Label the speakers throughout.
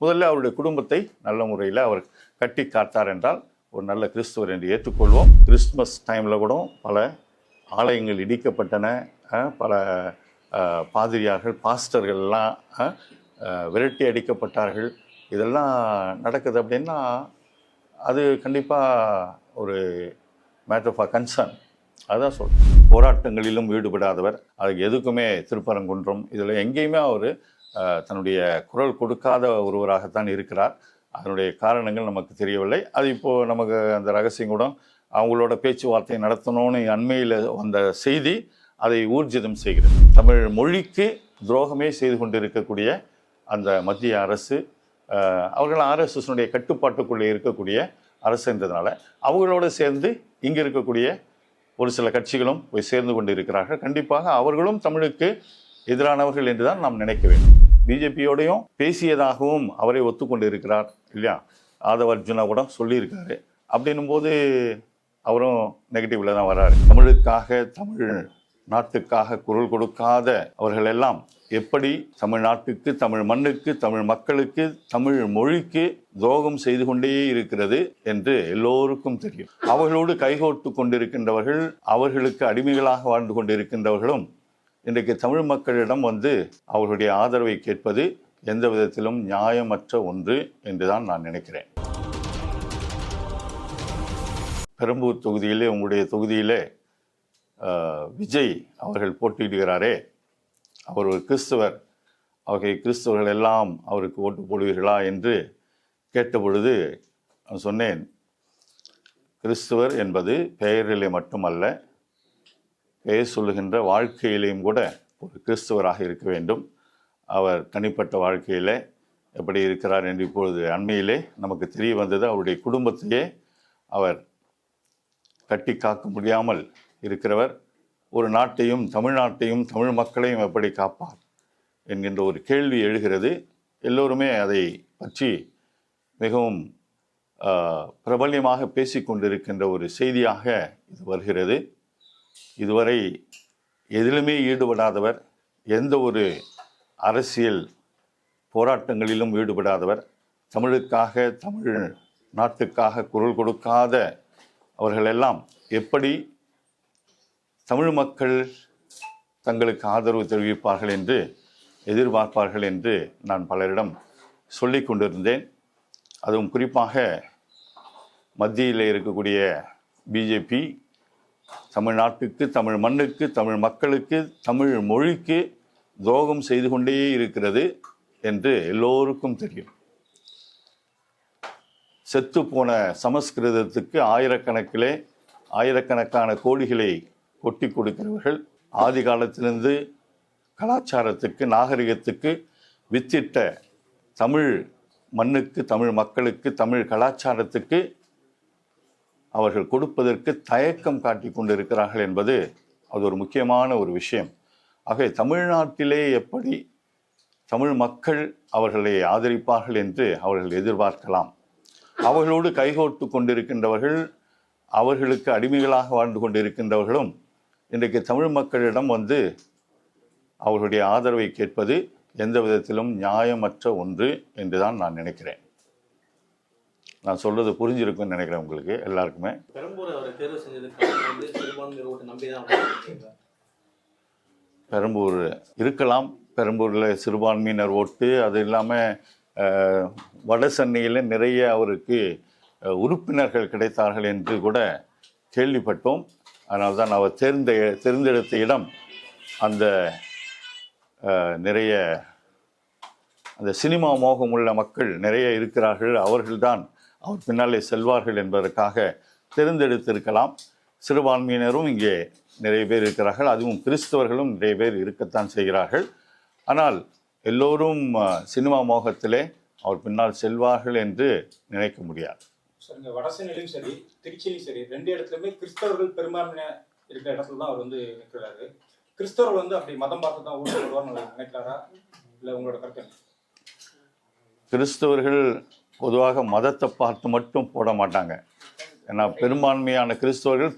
Speaker 1: முதல்ல அவருடைய குடும்பத்தை நல்ல முறையில் அவர் கட்டி காத்தார் என்றால் ஒரு நல்ல கிறிஸ்துவர் என்று ஏற்றுக்கொள்வோம். கிறிஸ்துமஸ் டைமில் கூட பல ஆலயங்கள் இடிக்கப்பட்டன, பல பாதிரியார்கள் பாஸ்டர்கள்லாம் விரட்டி அடிக்கப்பட்டார்கள். இதெல்லாம் நடக்குது அப்படின்னா அது கண்டிப்பாக ஒரு மேட்டர் ஆஃப் கன்சர்ன். அதுதான் சொல்கிறேன். போராட்டங்களிலும் ஈடுபடாதவர், அதுக்கு எதுக்குமே திருப்பரங்குன்றம் இதில் எங்கேயுமே அவர் தன்னுடைய குரல் கொடுக்காத ஒருவராகத்தான் இருக்கிறார். அதனுடைய காரணங்கள் நமக்கு தெரியவில்லை. அது இப்போது நமக்கு அந்த ரகசியம் கூட அவங்களோட பேச்சுவார்த்தை நடத்தணும்னு அண்மையில் வந்த செய்தி அதை ஊர்ஜிதம் செய்கிறது. தமிழ் மொழிக்கு துரோகமே செய்து கொண்டிருக்கக்கூடிய அந்த மத்திய அரசு, அவர்கள் ஆர்எஸ்எஸ்னுடைய கட்டுப்பாட்டுக்குள்ளே இருக்கக்கூடிய அரசுன்றதுனால அவங்களோடு சேர்ந்து இங்கே இருக்கக்கூடிய ஒரு சில கட்சிகளும் போய் சேர்ந்து கொண்டு இருக்கிறார்கள். கண்டிப்பாக அவர்களும் தமிழுக்கு எதிரானவர்கள் என்று தான் நாம் நினைக்க வேண்டும். பிஜேபியோடையும் பேசியதாகவும் அவரை ஒத்துக்கொண்டு இருக்கிறார் இல்லையா? ஆதவ அர்ஜுனா கூட சொல்லியிருக்காரு. அப்படின்னும் போது அவரும் நெகட்டிவ்ல தான் வர்றாரு. தமிழுக்காக, தமிழ் நாட்டுக்காக குரல் கொடுக்காத அவர்கள் எல்லாம் எப்படி தமிழ்நாட்டுக்கு, தமிழ் மண்ணுக்கு, தமிழ் மக்களுக்கு, தமிழ் மொழிக்கு துரோகம் செய்து கொண்டே இருக்கிறது என்று எல்லோருக்கும் தெரியும். அவர்களோடு கைகோர்த்து கொண்டிருக்கின்றவர்கள், அவர்களுக்கு அடிமைகளாக வாழ்ந்து கொண்டிருக்கின்றவர்களும் இன்றைக்கு தமிழ் மக்களிடம் வந்து அவர்களுடைய ஆதரவை கேட்பது எந்த விதத்திலும் நியாயமற்ற ஒன்று என்றுதான் நான் நினைக்கிறேன். பெரம்பூர் தொகுதியிலே, உங்களுடைய தொகுதியிலே விஜய் அவர்கள் போட்டியிடுகிறாரே, அவர் ஒரு கிறிஸ்தவர், அவர்கள் கிறிஸ்தவர்கள் எல்லாம் அவருக்கு ஓட்டு போடுவீர்களா என்று கேட்டபொழுது நான் சொன்னேன், கிறிஸ்தவர் என்பது பெயரிலே மட்டுமல்ல, பெயர் சொல்லுகின்ற வாழ்க்கையிலேயும் கூட ஒரு கிறிஸ்தவராக இருக்க வேண்டும். அவர் தனிப்பட்ட வாழ்க்கையில் எப்படி இருக்கிறார் என்று இப்பொழுது அண்மையிலே நமக்கு தெரிய வந்தது. அவருடைய குடும்பத்தையே அவர் கட்டி காக்க முடியாமல் இருக்கிறவர். ஒரு நாட்டையும், தமிழ்நாட்டையும், தமிழ் மக்களையும் எப்படி காப்பார் என்கின்ற ஒரு கேள்வி எழுகிறது. எல்லோருமே அதை பற்றி மிகவும் பிரபல்யமாக பேசிக்கொண்டிருக்கின்ற ஒரு செய்தியாக இது வருகிறது. இதுவரை எதிலுமே ஈடுபடாதவர், எந்த ஒரு அரசியல் போராட்டங்களிலும் ஈடுபடாதவர், தமிழுக்காக, தமிழ் நாட்டுக்காக குரல் கொடுக்காத அவர்களெல்லாம் எப்படி தமிழ் மக்கள் தங்களுக்கு ஆதரவு தெரிவிப்பார்கள் என்று எதிர்பார்ப்பார்கள் என்று நான் பலரிடம் சொல்லி கொண்டிருந்தேன். அதுவும் குறிப்பாக மத்தியில் இருக்கக்கூடிய பிஜேபி தமிழ்நாட்டுக்கு, தமிழ் மண்ணுக்கு, தமிழ் மக்களுக்கு, தமிழ் மொழிக்கு துரோகம் செய்து கொண்டே இருக்கிறது என்று எல்லோருக்கும் தெரியும். செத்து போன சமஸ்கிருதத்துக்கு ஆயிரக்கணக்கான கோடிகளை கொட்டி கொடுக்கிறவர்கள், ஆதி காலத்திலிருந்து கலாச்சாரத்துக்கு, நாகரிகத்துக்கு வித்திட்ட தமிழ் மண்ணுக்கு, தமிழ் மக்களுக்கு, தமிழ் கலாச்சாரத்துக்கு அவர்கள் கொடுப்பதற்கு தயக்கம் காட்டி கொண்டிருக்கிறார்கள் என்பது அது ஒரு முக்கியமான ஒரு விஷயம். ஆகவே தமிழ்நாட்டிலே எப்படி தமிழ் மக்கள் அவர்களை ஆதரிப்பார்கள் என்று அவர்கள் எதிர்பார்க்கலாம். அவர்களோடு கைகோர்த்து கொண்டிருக்கின்றவர்கள், அவர்களுக்கு அடிமைகளாக வாழ்ந்து கொண்டிருக்கின்றவர்களும் இன்றைக்கு தமிழ் மக்களிடம் வந்து அவர்களுடைய ஆதரவை கேட்பது எந்த விதத்திலும் நியாயமற்ற ஒன்று என்றுதான் நான் நினைக்கிறேன். நான் சொல்றது புரிஞ்சிருக்குன்னு நினைக்கிறேன் உங்களுக்கு எல்லாருக்குமே. பெரம்பூர் இருக்கலாம், பெரம்பூரில் சிறுபான்மையினர் ஓட்டு, அது இல்லாமல் வட சென்னையில் நிறைய அவருக்கு உறுப்பினர்கள் கிடைத்தார்கள் என்று கூட கேள்விப்பட்டோம். அதனால தான் அவர் தேர்ந்தெடுத்த இடம் அந்த நிறைய அந்த சினிமா மோகம் உள்ள மக்கள் நிறைய இருக்கிறார்கள், அவர்கள்தான் அவர் பின்னாலே செல்வார்கள் என்பதற்காக தேர்ந்தெடுத்திருக்கலாம். சிறுபான்மையினரும் இங்கே நிறைய பேர் இருக்கிறார்கள், அதுவும் கிறிஸ்தவர்களும் நிறைய பேர் இருக்கத்தான் செய்கிறார்கள். ஆனால் எல்லோரும் சினிமா மோகத்திலே அவர் பின்னால் செல்வார்கள் என்று நினைக்க முடியாது.
Speaker 2: வடசென்னையிலும் சரி, திருச்சியிலும் சரி, ரெண்டு இடத்துலையுமே கிறிஸ்தவர்கள் பெரும்பான்மையாக இருக்கிற இடத்துல தான் அவர் வந்து நிற்கிறாரு. கிறிஸ்தவர்கள் வந்து அப்படி மதம் பார்த்து தான் ஓட்டு போடுவார்னு நினைக்கிறாரா, இல்லை உங்களோட கருத்து?
Speaker 1: கிறிஸ்தவர்கள் பொதுவாக மதத்தை பார்த்து மட்டும் போட மாட்டாங்க. ஏன்னா பெரும்பான்மையான கிறிஸ்தவர்கள்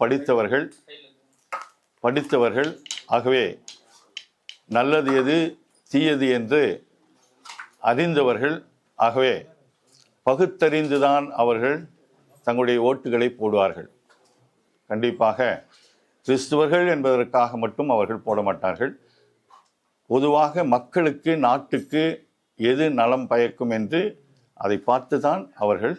Speaker 1: படித்தவர்கள். ஆகவே நல்லது எது, தீயது என்று அறிந்தவர்கள். ஆகவே பகுத்தறிந்துதான் அவர்கள் தங்களுடைய ஓட்டுகளை போடுவார்கள். கண்டிப்பாக கிறிஸ்துவர்கள் என்பதற்காக மட்டும் அவர்கள் போட மாட்டார்கள். பொதுவாக மக்களுக்கு, நாட்டுக்கு எது நலம் பயக்கும் என்று அதை பார்த்து தான் அவர்கள்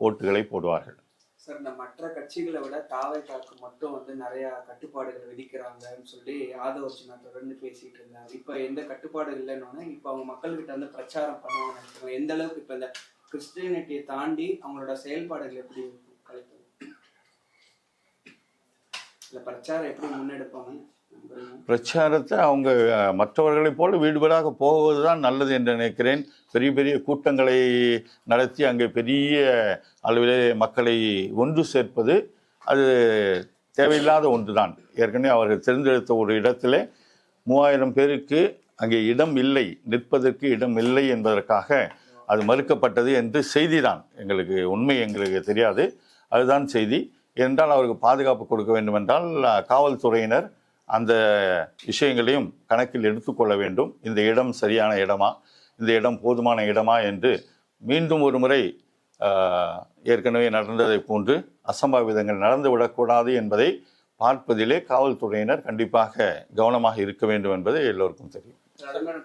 Speaker 1: ஓட்டுகளை போடுவார்கள்.
Speaker 3: சார், இந்த மற்ற கட்சிகளை விட தாவேகாக்கு மட்டும் நிறைய கட்டுப்பாடுகள் விதிக்கிறாங்கன்னு சொல்லி ஆதவர்ச்சி நான் தொடர்ந்து பேசிட்டு இருந்தேன். இப்போ எந்த கட்டுப்பாடு இல்லைன்னு இப்போ அவங்க மக்கள்கிட்ட பிரச்சாரம் பண்ணுவாங்க நினைக்கிறோம். எந்த அளவுக்கு இப்போ இந்த கிறிஸ்டியானிட்டியை தாண்டி அவங்களோட செயல்பாடுகள் எப்படி கலைப்பு இல்லை பிரச்சாரம் எப்படி முன்னெடுப்பாங்க?
Speaker 1: பிரச்சாரத்தை அவங்க மற்றவர்களைப் போல வீடு வீடாக போவது தான் நல்லது என்று நினைக்கிறேன். பெரிய பெரிய கூட்டங்களை நடத்தி அங்கே பெரிய அளவிலே மக்களை ஒன்று சேர்ப்பது அது தேவையில்லாத ஒன்று தான். ஏற்கனவே அவர்கள் தேர்ந்தெடுத்த ஒரு இடத்திலே 3000 பேருக்கு அங்கே இடம் இல்லை, நிற்பதற்கு இடம் இல்லை என்பதற்காக அது மறுக்கப்பட்டது என்று செய்தி தான். எங்களுக்கு உண்மை எங்களுக்கு தெரியாது, அதுதான் செய்தி. என்றால் அவருக்கு பாதுகாப்பு கொடுக்க வேண்டும் என்றால் காவல்துறையினர் அந்த விஷயங்களையும் கணக்கில் எடுத்துக்கொள்ள வேண்டும். இந்த இடம் சரியான இடமா, இந்த இடம் போதுமான இடமா என்று மீண்டும் ஒரு முறை ஏற்கனவே நடந்ததை போன்று அசம்பாவிதங்கள் நடந்துவிடக்கூடாது என்பதை பார்ப்பதிலே காவல்துறையினர் கண்டிப்பாக கவனமாக இருக்க வேண்டும் என்பது எல்லோருக்கும் தெரியும்.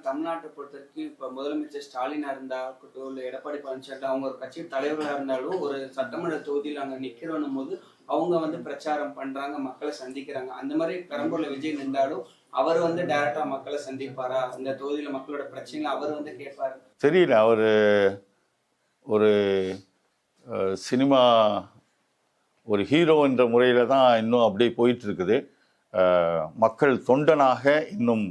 Speaker 3: தமிழ்நாட்டை பொறுத்தவரைக்கும் இப்போ முதலமைச்சர் ஸ்டாலினா இருந்தாலும் இல்லை எடப்பாடி பழனிசாமி அவங்க ஒரு கட்சி தலைவர்களாக இருந்தாலும் ஒரு சட்டமன்ற தொகுதியில் அங்கே நிற்கிறோன்னும் போது அவங்க பிரச்சாரம் பண்றாங்க, மக்களை சந்திக்கிறாங்க. அந்த மாதிரி பெரம்பூர்ல விஜய் நின்றாலும் அவர் டைரக்டா மக்களை சந்திப்பாரா? அந்த தொகுதியில மக்களோட பிரச்சனைகளை அவர் கேட்பாரு?
Speaker 1: தெரியல. அவர் ஒரு சினிமா ஒரு ஹீரோ என்ற முறையில தான் இன்னும் அப்படியே போயிட்டு இருக்குது. மக்கள் தொண்டனாக இன்னும்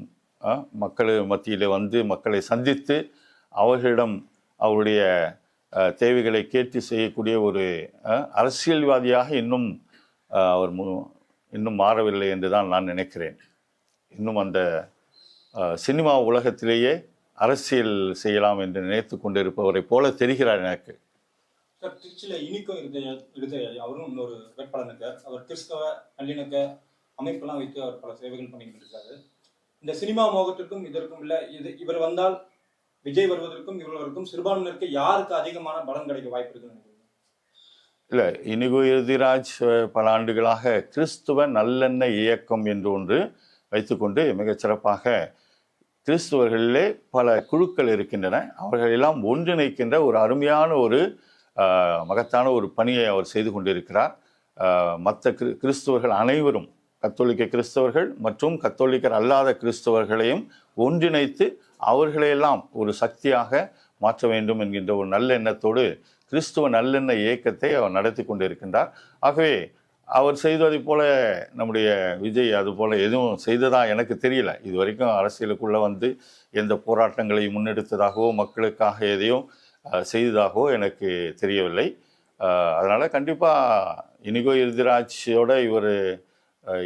Speaker 1: மக்கள் மத்தியில் மக்களை சந்தித்து அவர்களிடம் அவருடைய தேவைகளை கேட்டு செய்யக்கூடிய ஒரு அரசியல்வாதியாக இன்னும் அவர் இன்னும் மாறவில்லை என்று தான் நான் நினைக்கிறேன். இன்னும் அந்த சினிமா உலகத்திலேயே அரசியல் செய்யலாம் என்று நினைத்து கொண்டிருப்பவரை போல தெரிகிறார் எனக்கு.
Speaker 2: சார், திருச்சியில் இனிக்கும் அவரும் இன்னொரு வேட்பாளர் இருக்கார். அவர் கிறிஸ்தவ நல்லிணக்க அமைப்பெல்லாம் வைத்து அவர் பல சேவைகள் பண்ணிக்கிட்டு இருக்காரு. இந்த சினிமா மோகத்திற்கும் இதற்கும் இல்லை, இவர் வந்தால் விஜய் வருவதற்கும் இவர்களுக்கும் சிறுபான்மையினருக்கு யாருக்கு அதிகமான பலம் கிடைக்க வாய்ப்பு இருக்குன்னு நினைக்கிறீங்க?
Speaker 1: இல்லை, இனிகோ இறுதிராஜ் பல ஆண்டுகளாக கிறிஸ்துவ நல்லெண்ணெய் இயக்கம் என்று ஒன்று வைத்துக்கொண்டு மிகச் சிறப்பாக கிறிஸ்துவர்களிலே பல குழுக்கள் இருக்கின்றன. அவர்களெல்லாம் ஒன்றிணைக்கின்ற ஒரு அருமையான ஒரு மகத்தான ஒரு பணியை அவர் செய்து கொண்டிருக்கிறார். மற்ற கிறிஸ்துவர்கள் அனைவரும், கத்தோலிக்க கிறிஸ்தவர்கள் மற்றும் கத்தோலிக்கர் அல்லாத கிறிஸ்தவர்களையும் ஒன்றிணைத்து அவர்களையெல்லாம் ஒரு சக்தியாக மாற்ற வேண்டும் என்கின்ற ஒரு நல்ல எண்ணத்தோடு கிறிஸ்துவ நல்லெண்ணெய் இயக்கத்தை அவர் நடத்தி கொண்டிருக்கின்றார். ஆகவே அவர் செய்ததைப் போல நம்முடைய விஜய் அதுபோல எதுவும் செய்ததா எனக்கு தெரியல. இது வரைக்கும் அரசியலுக்குள்ளே எந்த போராட்டங்களை முன்னெடுத்ததாகவோ மக்களுக்காக எதையும் செய்ததாகவோ எனக்கு தெரியவில்லை. அதனால் கண்டிப்பாக இனிகோ இறுதிராஜோட இவர்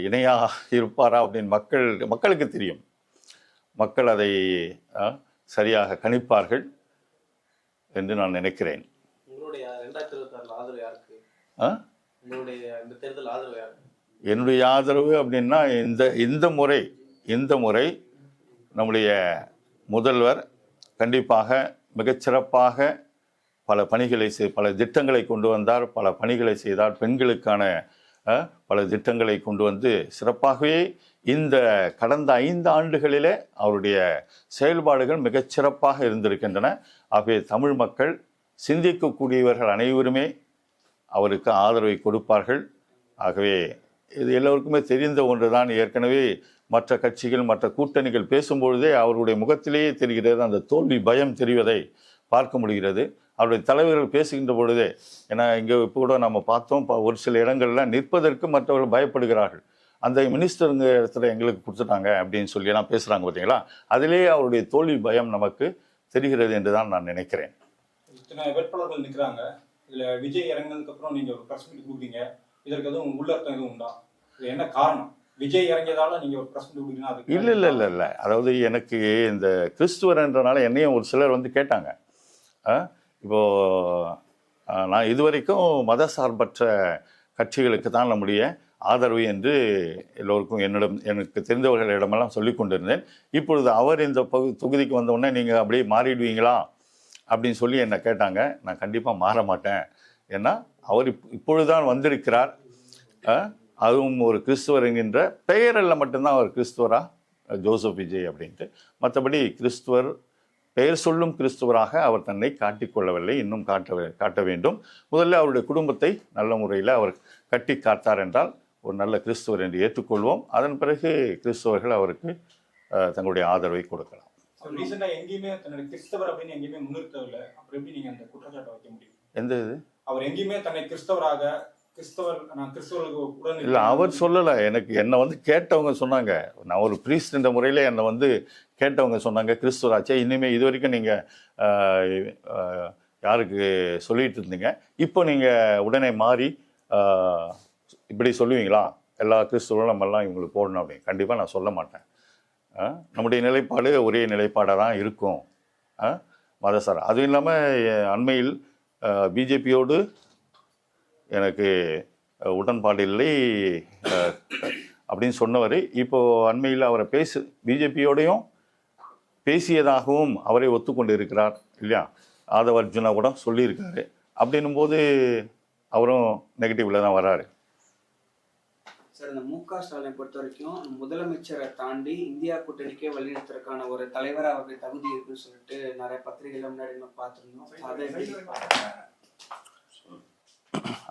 Speaker 1: இணையாக இருப்பாரா அப்படின்னு மக்களுக்கு தெரியும். மக்கள் அதை சரியாக கணிப்பார்கள் என்று நான் நினைக்கிறேன். என்னுடைய ஆதரவு அப்படின்னா இந்த முறை நம்முடைய முதல்வர் கண்டிப்பாக மிகச்சிறப்பாக பல பணிகளை பல திட்டங்களை கொண்டு வந்தார், பல பணிகளை செய்தார். பெண்களுக்கான பல திட்டங்களை கொண்டு வந்து சிறப்பாகவே இந்த கடந்த 5 ஆண்டுகளிலே அவருடைய செயல்பாடுகள் மிகச்சிறப்பாக இருந்திருக்கின்றன. ஆகவே தமிழ் மக்கள் சிந்திக்கக்கூடியவர்கள் அனைவருமே அவருக்கு ஆதரவை கொடுப்பார்கள். ஆகவே இது எல்லோருக்குமே தெரிந்த ஒன்று தான். ஏற்கனவே மற்ற கட்சிகள் மற்ற கூட்டணிகள் பேசும்பொழுதே அவருடைய முகத்திலேயே தெரிகிறது, அந்த தோல்வி பயம் தெரிவதை பார்க்க முடிகிறது. அவருடைய தலைவர்கள் பேசுகின்ற பொழுதே, ஏன்னா இங்கே இப்போ கூட நம்ம பார்த்தோம், ஒரு சில இடங்கள்லாம் நிற்பதற்கு மற்றவர்கள் பயப்படுகிறார்கள். அந்த மினிஸ்டருங்க இடத்துல எங்களுக்கு கொடுத்துட்டாங்க அப்படின்னு சொல்லி எல்லாம் பேசுகிறாங்க பார்த்தீங்களா, அதிலே அவருடைய தோல்வி பயம் நமக்கு தெரிகிறது என்று தான் நான் நினைக்கிறேன்.
Speaker 2: இத்தனை வேட்பாளர்கள் நிற்கிறாங்க, இதில் விஜய் இறங்கினதுக்கு அப்புறம் நீங்கள் ஒரு ப்ரெஸ் மீட் கொடுப்பீங்க, இதற்கு எதுவும் உள்ளர்த்தம் எதுவும் உண்டா? இது என்ன காரணம்? விஜய் இறங்கியதால நீங்கள் ஒரு ப்ரெஸ் மீட் கொடுப்பீங்கன்னா அது இல்லை. அதாவது எனக்கு இந்த கிறிஸ்துவர் என்றனால என்னையும் ஒரு சிலர் கேட்டாங்க. இப்போது நான் இதுவரைக்கும் மத சார்பற்ற கட்சிகளுக்கு தான் நம்முடைய ஆதரவு என்று எல்லோருக்கும் எனக்கு தெரிந்தவர்களிடமெல்லாம் சொல்லி கொண்டிருந்தேன். இப்பொழுது அவர் இந்த தொகுதிக்கு வந்தவுடனே நீங்கள் அப்படியே மாறிடுவீங்களா
Speaker 1: அப்படின்னு சொல்லி என்னை கேட்டாங்க. நான் கண்டிப்பாக மாற மாட்டேன். ஏன்னா அவர் இப்பொழுதுதான் வந்திருக்கிறார். அதுவும் ஒரு கிறிஸ்துவர் என்கின்ற பெயரில் மட்டும்தான் அவர் கிறிஸ்துவரா ஜோசப் விஜய் அப்படின்ட்டு. மற்றபடி கிறிஸ்துவர் பெயர் சொல்லும் கிறிஸ்துவராக அவர் தன்னை காட்டிக்கொள்ளவில்லை. இன்னும் காட்ட வேண்டும். முதல்ல அவருடைய குடும்பத்தை நல்ல முறையில் அவர் கட்டி காத்தார் என்றால் ஒரு நல்ல கிறிஸ்துவர் என்று ஏற்றுக்கொள்வோம். அதன் பிறகு கிறிஸ்தவர்கள் அவருக்கு தங்களுடைய ஆதரவை கொடுக்கலாம்.
Speaker 2: ரீசெண்டாக எங்கேயுமே தன்னுடைய கிறிஸ்தவர் அப்படின்னு எங்கேயுமே முன்னிறுத்தவில்லை. அப்புறம் எப்படி நீங்கள் அந்த குற்றச்சாட்டை வைக்க முடியும்?
Speaker 1: எந்த இது?
Speaker 2: அவர் எங்கேயுமே தன்னை கிறிஸ்தவராக கிறிஸ்தவர்களுக்கு உடன்
Speaker 1: இல்லை, அவர் சொல்லலை. என்னை வந்து கேட்டவங்க சொன்னாங்க. நான் ஒரு பிரீஸ்ட் என்ற முறையில் என்னை வந்து கேட்டவங்க சொன்னாங்க கிறிஸ்துவராச்சே, இனிமேல் இது வரைக்கும் நீங்கள் யாருக்கு சொல்லிட்டு இருந்தீங்க, இப்போ நீங்கள் உடனே மாறி இப்படி சொல்லுவீங்களா, எல்லா கிறிஸ்துவர்களும் நம்மெல்லாம் இவங்களுக்கு போடணும் அப்படின்னு? கண்டிப்பாக நான் சொல்ல மாட்டேன். நம்முடைய நிலைப்பாடு ஒரே நிலைப்பாடாக தான் இருக்கும் மதசார். அதுவும் இல்லாமல் அண்மையில் பிஜேபியோடு எனக்கு உடன்பாடு இல்லை அப்படின்னு சொன்னவர் இப்போது அண்மையில் அவரை பிஜேபியோடையும் பேசியதாகவும் அவரை ஒத்துக்கொண்டு இருக்கிறார் இல்லையா? ஆதவ அர்ஜுனா கூட சொல்லியிருக்காரு. அப்படின்னும் போது அவரும் நெகட்டிவ்ல தான் வராரு.
Speaker 3: சார், இந்த மு.க. ஸ்டாலினை பொறுத்த வரைக்கும் முதலமைச்சரை தாண்டி இந்தியா கூட்டணிக்கே வழிநடத்துறதுக்கான ஒரு தலைவராக அவருக்கு தகுதி இருக்குன்னு சொல்லிட்டு நிறைய பத்திரிகைகள் முன்னாடி நம்ம பார்த்துருந்தோம்.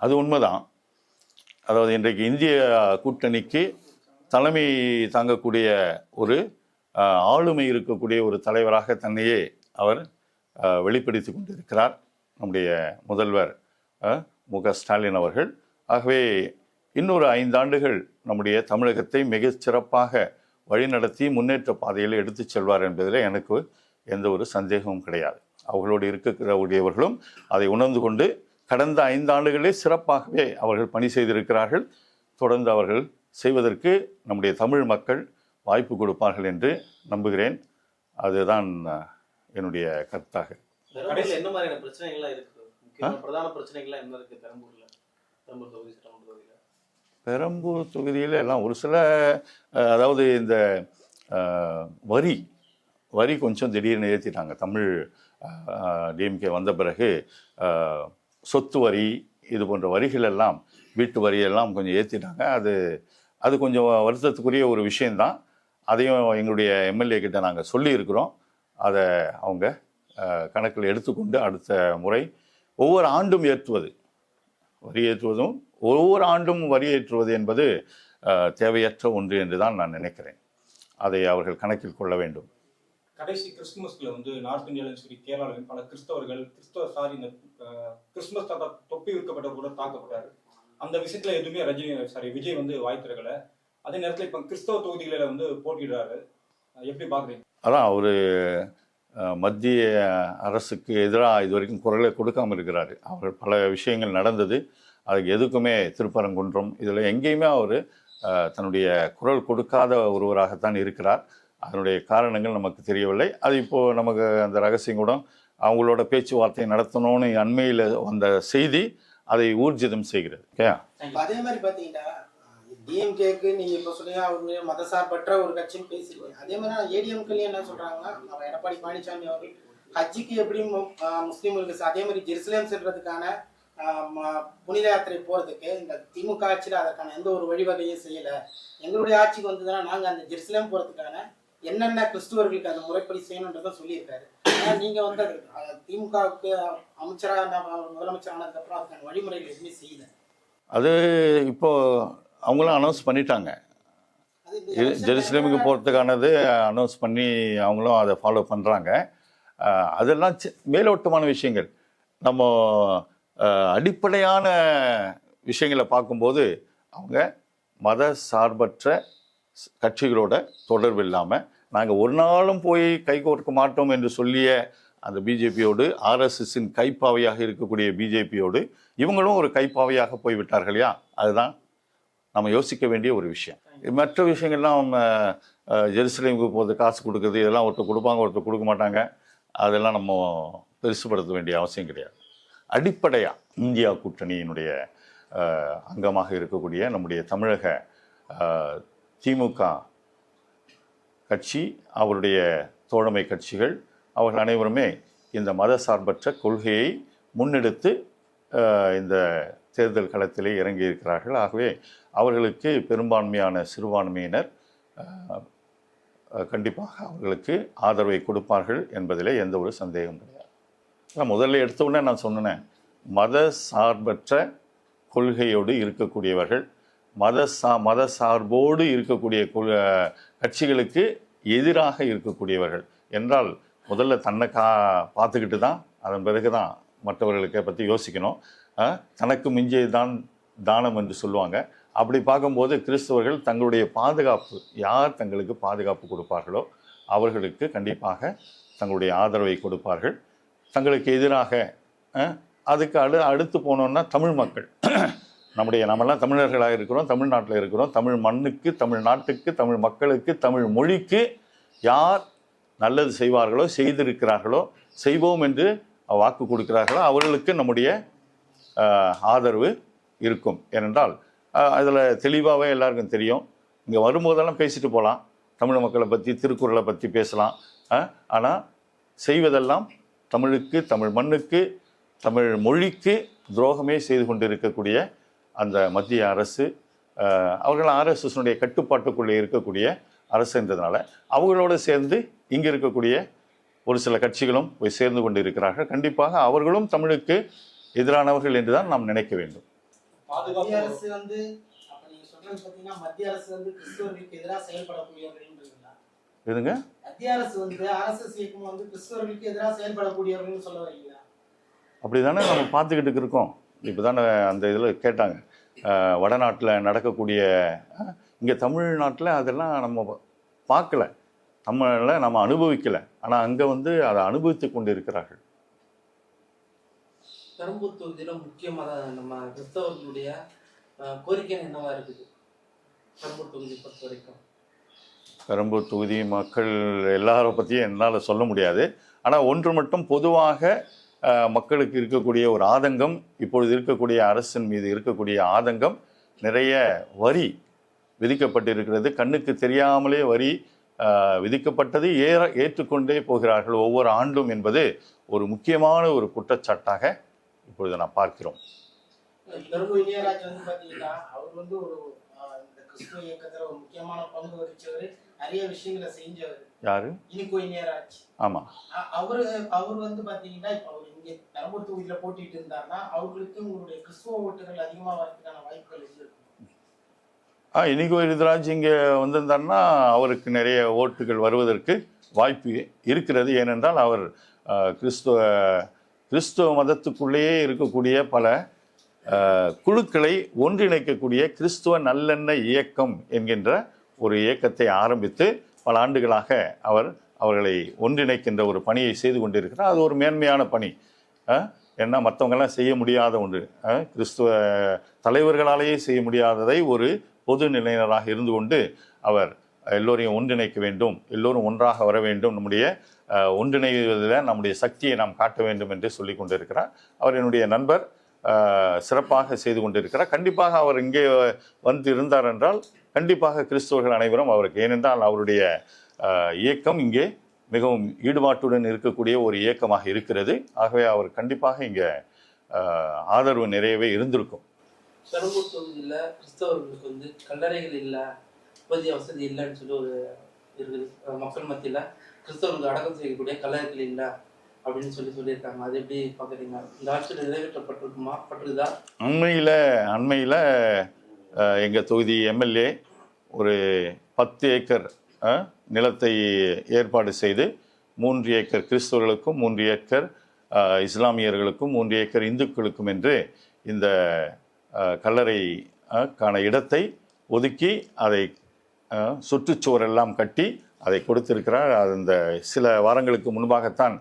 Speaker 1: அது உண்மைதான். அதாவது இன்றைக்கு இந்திய கூட்டணிக்கு தலைமை தாங்கக்கூடிய ஒரு ஆளுமை இருக்கக்கூடிய ஒரு தலைவராக தன்னையே அவர் வெளிப்படுத்தி கொண்டிருக்கிறார் நம்முடைய முதல்வர் மு.க. ஸ்டாலின் அவர்கள். ஆகவே இன்னொரு 5 ஆண்டுகள் நம்முடைய தமிழகத்தை மிகச் சிறப்பாக வழிநடத்தி முன்னேற்ற பாதையில் எடுத்து செல்வார் என்பதில் எனக்கு எந்த ஒரு சந்தேகமும் கிடையாது. அவர்களோடு இருக்கக்கூடியவர்களும் அதை உணர்ந்து கொண்டு கடந்த 5 ஆண்டுகளே சிறப்பாகவே அவர்கள் பணி செய்திருக்கிறார்கள். தொடர்ந்து அவர்கள் செய்வதற்கு நம்முடைய தமிழ் மக்கள் வாய்ப்பு கொடுப்பார்கள் என்று நம்புகிறேன். அதுதான் என்னுடைய கருத்தாக.
Speaker 4: என்ன மாதிரியான பிரச்சனைகள்லாம் இருக்கு? பிரதான பிரச்சனைகள்லாம் என்ன இருக்கு
Speaker 1: பெரம்பூர் தொகுதியில் எல்லாம் ஒரு சில அதாவது இந்த வரி கொஞ்சம் திடீர்னு ஏற்றிட்டாங்க. தமிழ் டிஎம்கே வந்த பிறகு சொத்து வரி இது போன்ற வரிகள் எல்லாம், வீட்டு வரியெல்லாம் கொஞ்சம் ஏற்றிட்டாங்க. அது கொஞ்சம் வருத்தத்துக்குரிய ஒரு விஷயந்தான். அதையும் எங்களுடைய எம்எல்ஏ கிட்ட நாங்கள் சொல்லியிருக்கிறோம். அதை அவங்க கணக்கில் எடுத்துக்கொண்டு அடுத்த முறை ஒவ்வொரு ஆண்டும் வரி ஏற்றுவதும் ஒவ்வொரு ஆண்டும் வரி ஏற்றுவது என்பது தேவையற்ற ஒன்று என்று தான் நான் நினைக்கிறேன். அதை அவர்கள் கணக்கில் கொள்ள வேண்டும்.
Speaker 2: கடைசி கிறிஸ்துமஸ்ல வந்து நார்த் இந்தியாவிலும் சரி கேரளாவிலும் பல கிறிஸ்தவ இந்த கிறிஸ்துமஸ் தொப்பி விற்கப்பட்டவர் கூட தாக்கப்பட்டாரு. அந்த விஷயத்துல எதுவுமே விஜய் வந்து வாய் திறக்கல. அதே நேரத்தில் இப்போ கிறிஸ்தவ தொகுதிகளில் வந்து போட்டிடுறாரு. எப்படி பாக்குறீங்க? அதான்
Speaker 1: அவர் மத்திய அரசுக்கு எதிராக இது வரைக்கும் குரலை கொடுக்காமல் இருக்கிறாரு. அவர் பல விஷயங்கள் நடந்தது, அதுக்கு எதுக்குமே திருப்பரங்குன்றம் இதில் எங்கேயுமே அவர் தன்னுடைய குரல் கொடுக்காத ஒருவராகத்தான் இருக்கிறார். அதனுடைய காரணங்கள் நமக்கு தெரியவில்லை. அது இப்போது நமக்கு அந்த ரகசியம் கூட அவங்களோட பேச்சுவார்த்தை நடத்தணும்னு அண்மையில் வந்த செய்தி அதை ஊர்ஜிதம் செய்கிறது.
Speaker 5: அதே மாதிரி பார்த்தீங்கன்னா டிஎம்கேக்கு நீங்கள் இப்போ சொன்னீங்க அவங்க மதசார்பற்ற ஒரு கட்சின்னு பேசிருக்கீங்க. அதே மாதிரி ஏடிஎம்கேலையும் என்ன சொல்கிறாங்கன்னா நம்ம எடப்பாடி பழனிசாமி அவர்கள் ஹஜ்ஜிக்கு எப்படி முஸ்லீம்களுக்கு அதே மாதிரி ஜெருசலேம் செல்றதுக்கான புனித யாத்திரை போகிறதுக்கு இந்த திமுக ஆட்சியில் அதற்கான எந்த ஒரு வழிவகையும் செய்யலை. எங்களுடைய ஆட்சிக்கு வந்ததுன்னா நாங்கள் அந்த ஜெருசலேம் போகிறதுக்கான என்னென்ன கிறிஸ்துவர்களுக்கு அந்த முறைப்படி செய்யணுன்றதான் சொல்லியிருக்காரு. ஆனால் நீங்கள் வந்து திமுகவுக்கு முதலமைச்சர் ஆனதுக்கப்புறம் அதுக்கான வழிமுறைகள் எதுவுமே செய்யல.
Speaker 1: அது இப்போது அவங்களும் அனௌன்ஸ் பண்ணிட்டாங்க. ஜெருசலேமுக்கு போகிறதுக்கானது அனௌன்ஸ் பண்ணி அவங்களும் அதை ஃபாலோ பண்ணுறாங்க. அதெல்லாம் மேலோட்டமான விஷயங்கள். நம்ம அடிப்படையான விஷயங்களை பார்க்கும்போது அவங்க மத சார்பற்ற கட்சிகளோட தொடர்பு இல்லாமல் நாங்கள் ஒரு நாளும் போய் கைகோர்க்க மாட்டோம் என்று சொல்லிய அந்த பிஜேபியோடு, ஆர்எஸ்எஸ்ஸின் கைப்பாவையாக இருக்கக்கூடிய பிஜேபியோடு இவங்களும் ஒரு கைப்பாவையாக போய்விட்டார்கள் இல்லையா? அதுதான் நம்ம யோசிக்க வேண்டிய ஒரு விஷயம். மற்ற விஷயங்கள்லாம் ஜெருசலேமுக்கு போகிறது காசு கொடுக்குறது இதெல்லாம் ஒருத்தர் கொடுப்பாங்க, ஒருத்தர் கொடுக்க மாட்டாங்க. அதெல்லாம் நம்ம பெருசுப்படுத்த வேண்டிய அவசியம் கிடையாது. அடிப்படையாக இந்தியா கூட்டணியினுடைய அங்கமாக இருக்கக்கூடிய நம்முடைய தமிழக திமுக கட்சி, அவருடைய தோழமை கட்சிகள், அவர்கள் அனைவருமே இந்த மதசார்பற்ற கொள்கையை முன்னெடுத்து இந்த தேர்தல் களத்திலே இறங்கி இருக்கிறார்கள். ஆகவே அவர்களுக்கு பெரும்பான்மையான சிறுபான்மையினர் கண்டிப்பாக அவர்களுக்கு ஆதரவை கொடுப்பார்கள் என்பதிலே எந்த ஒரு சந்தேகம் கிடையாது. நான் முதல்ல எடுத்த உடனே நான் சொன்னேன், மத சார்பற்ற கொள்கையோடு இருக்கக்கூடியவர்கள், மத சார்போடு இருக்கக்கூடிய கட்சிகளுக்கு எதிராக இருக்கக்கூடியவர்கள் என்றால் முதல்ல தன்னை பார்த்துக்கிட்டு தான் அதன் பிறகு தான் மற்றவர்களுக்கு பற்றி யோசிக்கணும். தனக்கு மிஞ்சியது தான் தானம் என்று சொல்லுவாங்க. அப்படி பார்க்கும்போது கிறிஸ்தவர்கள் தங்களுடைய பாதுகாப்பு, யார் தங்களுக்கு பாதுகாப்பு கொடுப்பார்களோ அவர்களுக்கு கண்டிப்பாக தங்களுடைய ஆதரவை கொடுப்பார்கள். தங்களுக்கு எதிராக அதுக்கு அடுத்து போனோம்னா தமிழ் மக்கள், நம்மெல்லாம் தமிழர்களாக இருக்கிறோம், தமிழ்நாட்டில் இருக்கிறோம். தமிழ் மண்ணுக்கு, தமிழ்நாட்டுக்கு, தமிழ் மக்களுக்கு, தமிழ் மொழிக்கு யார் நல்லது செய்வார்களோ, செய்திருக்கிறார்களோ, செய்வோம் என்று வாக்கு கொடுக்கிறார்களோ அவர்களுக்கு நம்முடைய ஆதரவு இருக்கும். ஏனென்றால் அதில் தெளிவாகவே எல்லாருக்கும் தெரியும். இங்கே வரும்போதெல்லாம் பேசிட்டு போகலாம், தமிழ் மக்களை பற்றி, திருக்குறளை பற்றி பேசலாம். ஆனால் செய்வதெல்லாம் தமிழுக்கு, தமிழ் மண்ணுக்கு, தமிழ் மொழிக்கு துரோகமே செய்து கொண்டு இருக்கக்கூடிய அந்த மத்திய அரசு, அவர்கள் ஆர்எஸ்எஸ்னுடைய கட்டுப்பாட்டுக்குள்ளே இருக்கக்கூடிய அரசுன்றதுனால அவங்களோடு சேர்ந்து இங்கே இருக்கக்கூடிய ஒரு சில கட்சிகளும் போய் சேர்ந்து கொண்டு இருக்கிறார்கள். கண்டிப்பாக அவர்களும் தமிழுக்கு எதிரானவர்கள் என்று தான் நாம் நினைக்க வேண்டும்.
Speaker 5: மத்திய அரசு வந்து அப்ப நீங்க சொல்றது பாத்தீங்கன்னா மத்திய அரசு வந்து கிறிஸ்தவர்களுக்கு எதிராக செயல்படக்கூடியவர்கள்.
Speaker 1: எதுங்க?
Speaker 5: மத்திய அரசு வந்து ஆர்எஸ்எஸ் இயக்கம் வந்து கிறிஸ்தவர்களுக்கு எதிராக செயல்படக்கூடியவர்கள் சொல்ல வரீங்களா?
Speaker 1: அப்படிதானே நம்ம பார்த்துக்கிட்டு இருக்கோம். இப்போ தானே அந்த இதில் கேட்டாங்க, வடநாட்டில் நடக்கக்கூடிய, இங்கே தமிழ்நாட்டில் அதெல்லாம் நம்ம பார்க்கல, தமிழில் நம்ம அனுபவிக்கலை. ஆனால் அங்கே வந்து அதை அனுபவித்து கொண்டு இருக்கிறார்கள்.
Speaker 6: பெரம்பூர் தொகுதியில் முக்கியமாக நம்ம கிறிஸ்தவர்களுடைய கோரிக்கை என்னவா இருக்குது பெரம்பூர் தொகுதி பொறுத்த வரைக்கும்?
Speaker 1: பெரம்பூர் தொகுதி மக்கள் எல்லாரை பற்றியும் என்னால் சொல்ல முடியாது. ஆனால் ஒன்று மட்டும் பொதுவாக மக்களுக்கு இருக்கக்கூடிய ஒரு ஆதங்கம், இப்பொழுது இருக்கக்கூடிய அரசின் மீது இருக்கக்கூடிய ஆதங்கம், நிறைய வரி விதிக்கப்பட்டு இருக்கிறது. கண்ணுக்கு தெரியாமலே வரி விதிக்கப்பட்டது ஏற்றுக்கொண்டே போகிறார்கள் ஒவ்வொரு ஆண்டும் என்பது ஒரு முக்கியமான ஒரு குற்றச்சாட்டாக இப்பொழுது நான் பார்க்கிறோம்.
Speaker 5: இளையராஜா வந்து பாத்தீங்கன்னா அவர் வந்து ஒரு இந்த கிறிஸ்துவ இயக்கத்துல ஒரு முக்கியமான பங்கு வகிச்சவர், நிறைய விஷயங்களை செஞ்சவர்.
Speaker 1: யாரு?
Speaker 5: இளையராஜ்.
Speaker 1: ஆமா,
Speaker 5: அவர் வந்து பாத்தீங்கன்னா இப்ப அவர் இங்க பெரம்பூர் தொகுதியில போட்டிட்டு இருந்தாருன்னா அவர்களுக்கு உங்களுடைய கிறிஸ்துவ ஓட்டுகள் அதிகமா வரதுக்கான வாய்ப்புகள் இருக்கு.
Speaker 1: இனிகோராஜ் இங்கே வந்திருந்தாருன்னா அவருக்கு நிறைய ஓட்டுகள் வருவதற்கு வாய்ப்பு இருக்கிறது. ஏனென்றால் அவர் கிறிஸ்துவ மதத்துக்குள்ளேயே இருக்கக்கூடிய பல குழுக்களை ஒன்றிணைக்கக்கூடிய கிறிஸ்துவ நல்லெண்ணெய் இயக்கம் என்கின்ற ஒரு இயக்கத்தை ஆரம்பித்து பல ஆண்டுகளாக அவர்களை ஒன்றிணைக்கின்ற ஒரு பணியை செய்து கொண்டிருக்கிறார். அது ஒரு மேன்மையான பணி. ஏன்னா மற்றவங்கெல்லாம் செய்ய முடியாத ஒன்று, கிறிஸ்துவ தலைவர்களாலேயே செய்ய முடியாததை ஒரு பொது நிலையினராக இருந்து கொண்டு அவர் எல்லோரையும் ஒன்றிணைக்க வேண்டும், எல்லோரும் ஒன்றாக வர வேண்டும், நம்முடைய ஒன்றிணைவதில் நம்முடைய சக்தியை நாம் காட்ட வேண்டும் என்று சொல்லி கொண்டிருக்கிறார். அவர் என்னுடைய நண்பர், சிறப்பாக செய்து கொண்டிருக்கிறார். கண்டிப்பாக அவர் இங்கே வந்து இருந்தார் என்றால் கண்டிப்பாக கிறிஸ்தவர்கள் அனைவரும் அவருக்கு, ஏனென்றால் அவருடைய இயக்கம் இங்கே மிகவும் ஈடுபாட்டுடன் இருக்கக்கூடிய ஒரு இயக்கமாக இருக்கிறது. ஆகவே அவர் கண்டிப்பாக இங்கே ஆதரவு நிறையவே இருந்திருக்கும்.
Speaker 6: பெரம்பூர் தொகுதியில் கிறிஸ்தவர்களுக்கு வந்து கல்லறைகள் இல்லை, போதிய வசதி இல்லைன்னு சொல்லி ஒரு இருக்குது. மக்கள் மத்தியில் கிறிஸ்தவர்களுக்கு அடக்கம் செய்யக்கூடிய கல்லறைகள் இல்லை அப்படின்னு சொல்லியிருக்காங்க. அது எப்படி பார்க்குறீங்க? இந்த ஆட்சியில் நிறைவேற்றப்பட்டிருக்குதா?
Speaker 1: அண்மையில் எங்கள் தொகுதி எம்எல்ஏ ஒரு 10 ஏக்கர் நிலத்தை ஏற்பாடு செய்து 3 ஏக்கர் கிறிஸ்தவர்களுக்கும், 3 ஏக்கர் இஸ்லாமியர்களுக்கும், 3 ஏக்கர் இந்துக்களுக்கும் என்று இந்த கல்லறைக்கான இடத்தை ஒதுக்கி அதை சுற்றுச்சுவரெல்லாம் கட்டி அதை கொடுத்திருக்கிறார். அந்த சில வாரங்களுக்கு முன்பாகத்தான்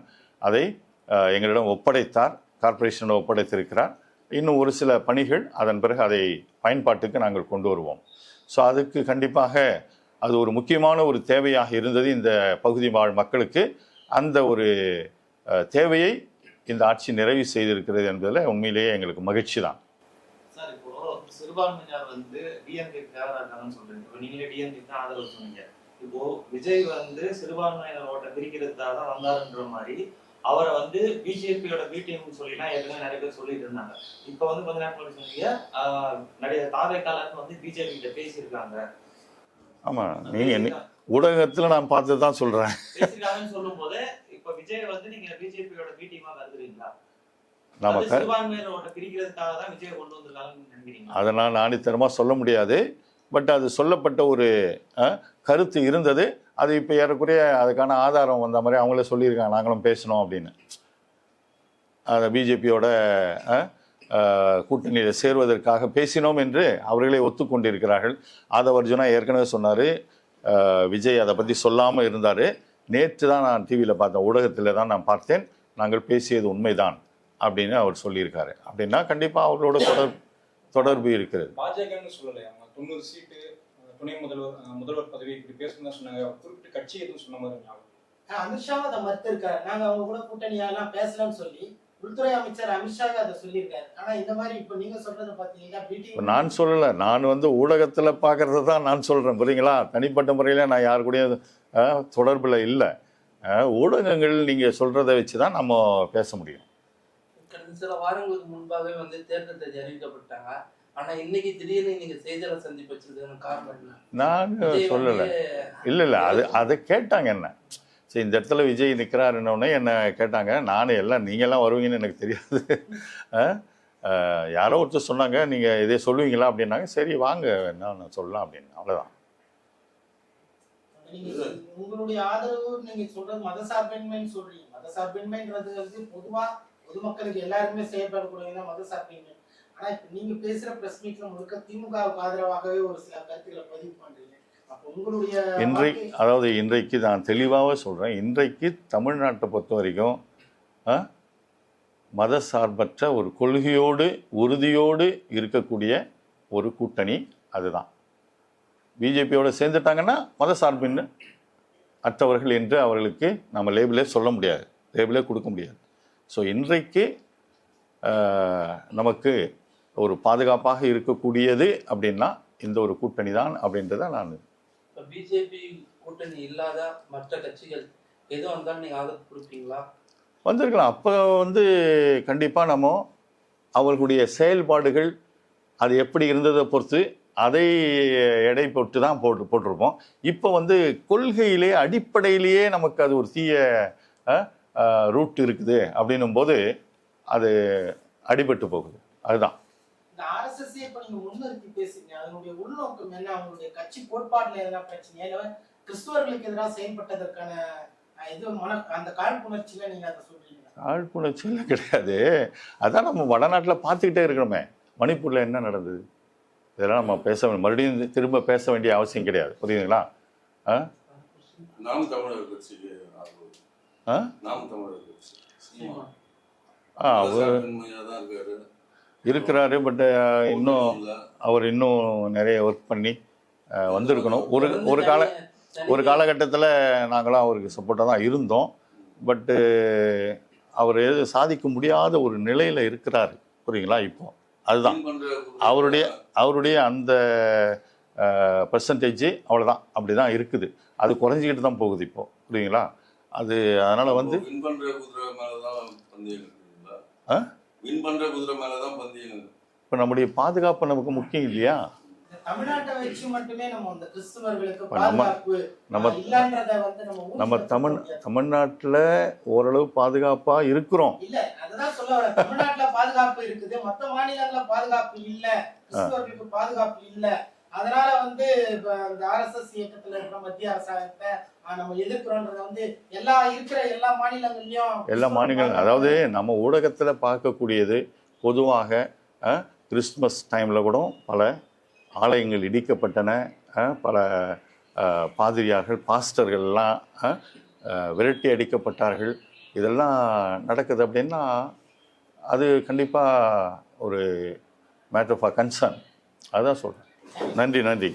Speaker 1: அதை எங்களிடம் ஒப்படைத்தார், கார்ப்பரேஷனிடம் ஒப்படைத்திருக்கிறார். இன்னும் ஒரு சில பணிகள், அதன் பிறகு அதை பயன்பாட்டுக்கு நாங்கள் கொண்டு வருவோம். ஸோ அதுக்கு கண்டிப்பாக அது ஒரு முக்கியமான ஒரு தேவையாக இருந்தது இந்த பகுதி வாழ் மக்களுக்கு. அந்த ஒரு தேவையை இந்த ஆட்சி நிறைவு செய்திருக்கிறது என்பதில் உண்மையிலேயே எங்களுக்கு மகிழ்ச்சி தான்.
Speaker 7: சார், இப்போ சிறுபான்மையினர் வந்து டிஎம்கேக்கு ஆதரவு சொல்றீங்க, இப்போ நீங்களே டிஎம்கேக்கு ஆதரவு சொன்னீங்க. இப்போ விஜய் வந்து சிறுபான்மையினர் ஓட்டை பிரிக்கிறதுக்காக தான் வந்தாருன்ற மாதிரி அவரை வந்து பிஜேபியோட பி டீம் சொல்லிலாம் ஏற்கனவே நிறைய பேர் சொல்லிட்டு இருந்தாங்க. இப்ப வந்து கொஞ்ச நேரம் முன்னாடி சொன்னீங்க நிறைய தாவேக்காலர்னு வந்து பிஜேபி கிட்ட பேசியிருக்காங்க.
Speaker 1: ஆமாம், நீங்கள் ஊடகத்தில் நான் பார்த்து தான் சொல்கிறேன்.
Speaker 7: பேசியிருக்காங்கன்னு சொல்லும் போது இப்ப விஜய் வந்து நீங்க பிஜேபியோட பி டீமா கருதுறீங்களா?
Speaker 1: நம்ம
Speaker 7: சிறுபான்மையினரோட பிரிக்கிறதுக்காக தான் விஜய் கொண்டு வந்திருக்காங்கன்னு நினைக்கிறீங்க?
Speaker 1: அதை நான் ஆணித்தரமாக சொல்ல முடியாது. பட் அது சொல்லப்பட்ட ஒரு கருத்து இருந்தது. அது இப்போ ஏறக்குறைய அதுக்கான ஆதாரம் வந்த மாதிரி அவங்களே சொல்லியிருக்காங்க, நாங்களும் பேசணும் அப்படின்னு. அதை பிஜேபியோட கூட்டணியில் சேர்வதற்காக பேசினோம் என்று அவர்களே ஒத்துக்கொண்டிருக்கிறார்கள். ஆதவ அர்ஜுனா ஏற்கனவே சொன்னார், விஜய் அதை பற்றி சொல்லாமல் இருந்தார். நேற்று தான் நான் டிவியில் பார்த்தேன், ஊடகத்தில் தான் நான் பார்த்தேன், நாங்கள் பேசியது உண்மைதான் அப்படின்னு அவர் சொல்லியிருக்காரு. அப்படின்னா கண்டிப்பாக அவர்களோட தொடர்பு இருக்கிறது.
Speaker 2: பாஜகன்னு சொல்லலை, அவங்க 90 சீட்டு துணை முதல்வர் பதவி இப்படி பேசணும்னு சொன்னாங்க. குறிப்பிட்ட கட்சி எதுவும் சொன்ன மாதிரி ஞாபகம்.
Speaker 5: அமித்ஷாவும் அதை மறுத்திருக்காரு. நாங்க அவங்க கூட கூட்டணியெல்லாம் பேசலன்னு சொல்லி உள்துறை அமைச்சர் அமித்ஷா அதை சொல்லியிருக்காரு. ஆனா இந்த மாதிரி இப்ப நீங்க சொல்றதை பாத்தீங்கன்னா
Speaker 1: நான் சொல்லலை, நான் வந்து ஊடகத்தில் பார்க்கறது தான் நான் சொல்கிறேன், புரியுங்களா? தனிப்பட்ட முறையில் நான் யாரு கூடயும் தொடர்பில் இல்லை. ஊடகங்கள் நீங்கள் சொல்கிறத வச்சு தான் நம்ம பேச முடியும்.
Speaker 6: கடந்த சில வாரங்களுக்கு முன்பாகவே வந்து தேர்தல் தேதி அறிவிக்கப்பட்டாங்க. ஆனா இன்னைக்கு திடீர்னு நீங்க செய்தியாளர் சந்திப்பு வச்சிருக்கணும் காரணம் என்ன?
Speaker 1: நான் சொல்லலை. இல்லை அதை கேட்டாங்க என்ன. சரி, இந்த இடத்துல விஜய் நிற்கிறாருன்னொடனே என்னை கேட்டாங்க. நானும் எல்லாம் நீங்கள்லாம் வருவீங்கன்னு எனக்கு தெரியாது. யாரோ ஒருத்தர் சொன்னாங்க, நீங்கள் இதே சொல்லுவீங்களா அப்படின்னாங்க. சரி வாங்க என்ன சொல்லலாம் அப்படின்னு, அவ்வளோதான்.
Speaker 5: உங்களுடைய ஆதரவு நீங்க சொல்றது மதசார்பின்மைன்னு சொல்றீங்க. மதசார்பின்மைன்றது வந்து பொதுவா பொதுமக்களுக்கு எல்லாருமே செயல்படக்கூடிய மதசார்பின்மை. ஆனா இப்ப நீங்க பேசுற பிரஸ் மீட்ல முழுக்க திமுகவுக்கு ஆதரவாகவே ஒரு சில கருத்துக்களை பதிவு பண்றீங்க. அப்ப உங்களுடைய
Speaker 1: இன்றைக்கு நான் தெளிவாக சொல்றேன், இன்றைக்கு தமிழ்நாட்டை பொறுத்த வரைக்கும் மதசார்பற்ற ஒரு கொள்கையோடு உறுதியோடு இருக்கக்கூடிய ஒரு கூட்டணி அதுதான். பிஜேபியோட சேர்ந்துட்டாங்கன்னா மதசார்பின்னு அற்றவர்கள் என்று அவர்களுக்கு நம்ம லேபிளே சொல்ல முடியாது, லேபிளே கொடுக்க முடியாது. ஸோ இன்றைக்கு நமக்கு ஒரு பாதுகாப்பாக இருக்கக்கூடியது அப்படின்னா இந்த ஒரு கூட்டணி தான் அப்படின்றத நான்.
Speaker 6: பிஜேபி கூட்டணி இல்லாத மற்ற கட்சிகள் எதுவும் வந்தாலும் நீங்கள் ஆதரவு கொடுப்பீங்களா?
Speaker 1: வந்திருக்கலாம். அப்போ வந்து கண்டிப்பாக நம்ம அவர்களுடைய செயல்பாடுகள் அது எப்படி இருந்ததை பொறுத்து அதை எடை போட்டு தான் போட்டிருப்போம். இப்போ வந்து கொள்கையிலே அடிப்படையிலேயே நமக்கு அது ஒரு தீய ரூட் இருக்குது அப்படின்னும் போது அது அடிபட்டு போகுது. அதுதான்
Speaker 5: இந்த RSS இப்ப நீங்க முன்னிறுத்தி பேசுறீங்க. அதனுடைய உள்நோக்கம் என்ன? அவங்களுடைய கட்சி கோட்பாடுல எதனா பிரச்சனை, இல்ல கிறிஸ்துவர்களுக்கு எதிராக செயல்பட்டதற்கான இது அந்த காழ்ப்புணர்ச்சியில நீங்க அதை சொல்றீங்க?
Speaker 1: காழ்ப்புணர்ச்சியெல்லாம் கிடையாது. அதான் நம்ம வடநாட்டில் பார்த்துக்கிட்டே இருக்கிறோமே. மணிப்பூரில் என்ன நடந்தது இதெல்லாம் நம்ம மறுபடியும் திரும்ப பேச வேண்டிய அவசியம் கிடையாது, புரியுதுங்களா?
Speaker 8: நாம் தமிழர் கட்சிக்கு
Speaker 1: இருக்கிறாரு. பட் இன்னும் அவர் இன்னும் நிறைய ஒர்க் பண்ணி வந்திருக்கணும். ஒரு காலகட்டத்தில் நாங்களாம் அவருக்கு சப்போர்ட்டாக தான் இருந்தோம். பட்டு அவர் சாதிக்க முடியாத ஒரு நிலையில் இருக்கிறாரு, புரியுங்களா? இப்போ அதுதான் அவருடைய அந்த பர்சன்டேஜ் அவ்வளோதான், அப்படி தான் இருக்குது. அது குறைஞ்சிக்கிட்டு தான் போகுது இப்போ, புரியுங்களா? அது அதனால வந்து இப்போ நம்முடைய பாதுகாப்பு நமக்கு முக்கியம் இல்லையா?
Speaker 5: தமிழ்நாட்டை வச்சு மட்டுமே நம்ம அந்த கிறிஸ்தவர்களுக்கு பாதுகாப்பு இல்லன்றத வந்து நம்ம
Speaker 1: தமிழ்நாட்டுல ஓரளவு பாதுகாப்பா இருக்கிறோம்.
Speaker 5: இல்ல அதுதான் சொல்ல வரேன். தமிழ்நாட்டுல பாதுகாப்பு இருக்குது, மற்ற மாநிலங்கள்ல பாதுகாப்பு இல்ல, கிறிஸ்தவர்களுக்கு பாதுகாப்பு இல்ல. அதனால வந்து இந்த RSS இயக்கத்துல இருக்கிற மத்திய அரசாங்கத்தை நம்ம எதிர்க்கிறோன்றத வந்து எல்லா மாநிலங்கள்லயும்
Speaker 1: அதாவது நம்ம ஊடகத்துல பார்க்கக்கூடியது பொதுவாக கிறிஸ்துமஸ் டைம்ல கூட பல ஆலயங்கள் இடிக்கப்பட்டன, பல பாதிரியார்கள் பாஸ்டர்கள்லாம் விரட்டி அடிக்கப்பட்டார்கள். இதெல்லாம் நடக்குது அப்படின்னா அது கண்டிப்பாக ஒரு மேட்டர் ஆஃப் கன்சர்ன். அதுதான் சொல்கிறேன். நன்றி.